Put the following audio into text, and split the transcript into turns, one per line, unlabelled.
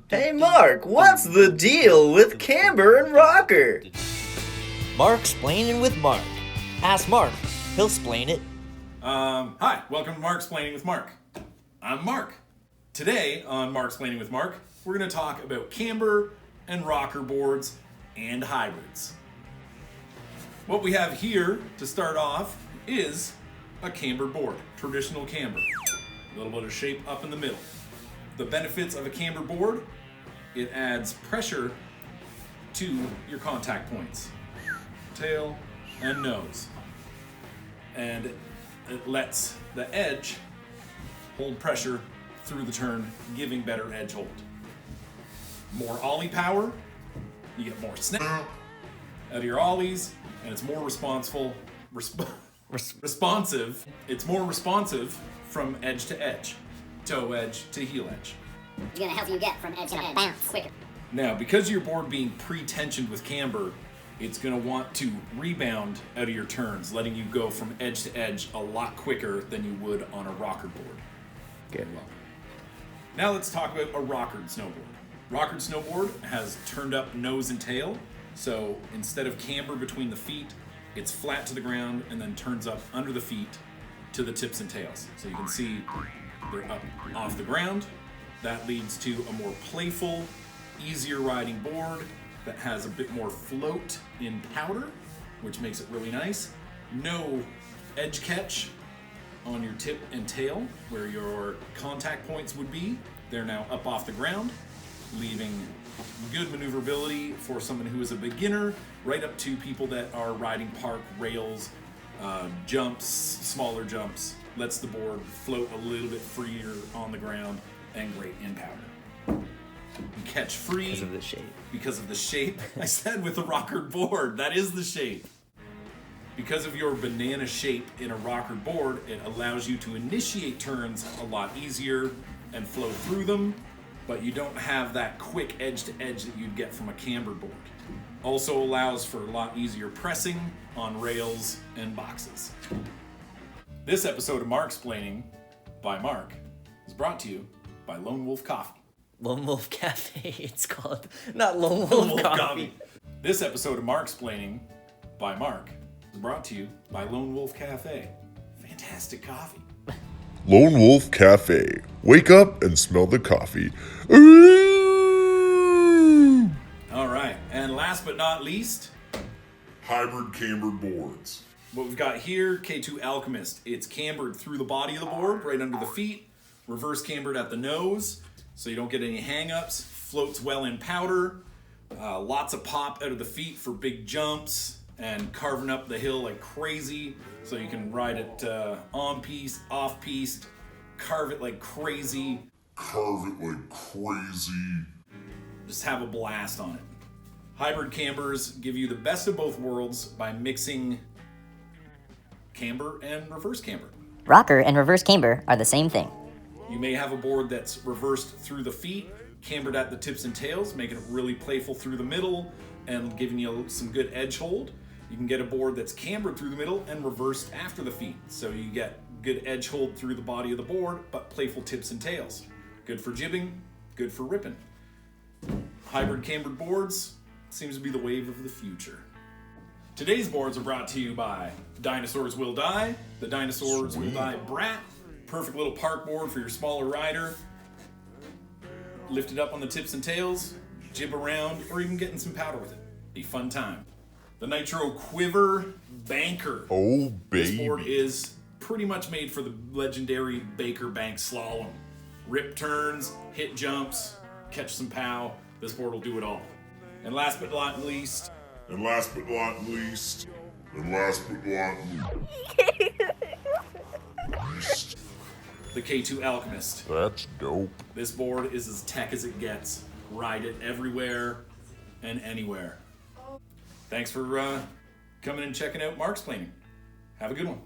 Hey Mark, what's the deal with Camber and Rocker?
Marksplaining with Mark. Ask Mark, he'll explain it.
Hi, welcome to Marksplaining with Mark. I'm Mark. Today on Marksplaining with Mark, we're going to talk about camber and rocker boards and hybrids. What we have here to start off is a cambered board, traditional camber. A little bit of shape up in the middle. The benefits of a cambered board, it adds pressure to your contact points, tail and nose. And it lets the edge hold pressure through the turn, giving better edge hold. More ollie power, you get more snap out of your ollies, and it's more responsive. It's more responsive from edge to edge, toe edge to heel edge.
It's gonna help you get from edge to edge bounce quicker.
Now, because of your board being pre-tensioned with camber, it's gonna want to rebound out of your turns, letting you go from edge to edge a lot quicker than you would on a rocker board.
Good.
Well, now let's talk about a rockered snowboard. Rockered snowboard has turned up nose and tail, so instead of camber between the feet, it's flat to the ground and then turns up under the feet to the tips and tails. So you can see they're up off the ground. That leads to a more playful, easier riding board that has a bit more float in powder, which makes it really nice. No edge catch on your tip and tail where your contact points would be. They're now up off the ground, leaving good maneuverability for someone who is a beginner, right up to people that are riding park rails, jumps, smaller jumps, lets the board float a little bit freer on the ground, and great in powder. You catch free
Because of the shape.
because of the shape. I said with a rockered board, that is the shape. Because of your banana shape in a rockered board, it allows you to initiate turns a lot easier and flow through them, but you don't have that quick edge to edge that you'd get from a cambered board. Also allows for a lot easier pressing on rails and boxes. This episode of Marksplaining by Mark is brought to you by Lone Wolf Coffee.
Lone Wolf Cafe, it's called. Not Lone Wolf Coffee.
This episode of Marksplaining by Mark is brought to you by Lone Wolf Cafe. Fantastic coffee.
Lone Wolf Cafe. Wake up and smell the coffee. Ooh!
All right, and last but not least,
Hybrid cambered boards.
what we've got here, K2 Alchemist. It's cambered through the body of the board, right under the feet, reverse cambered at the nose, so you don't get any hang-ups, floats well in powder, lots of pop out of the feet for big jumps, and carving up the hill like crazy, so you can ride it on-piste, off-piste, carve it like crazy. Just have a blast on it. Hybrid cambers give you the best of both worlds by mixing camber and reverse camber.
Rocker and reverse camber are the same thing.
You may have a board that's reversed through the feet, cambered at the tips and tails, making it really playful through the middle and giving you some good edge hold. You can get a board that's cambered through the middle and reversed after the feet, so you get good edge hold through the body of the board, but playful tips and tails. Good for jibbing, good for ripping. Hybrid cambered boards seems to be the wave of the future. Today's boards are brought to you by Dinosaurs Will Die, the Dinosaurs Will Die Brat, perfect little park board for your smaller rider. Lift it up on the tips and tails, jib around, or even getting some powder with it. Be a fun time. The Nitro Quiver Banker.
Oh,
This board
baby.
is pretty much made for the legendary Baker Bank Slalom. Rip turns, hit jumps, catch some pow. This board will do it all. And last but not least,
The
K2 Alchemist.
That's dope.
This board is as tech as it gets. Ride it everywhere and anywhere. Thanks for coming and checking out Marksplaining. Have a good one.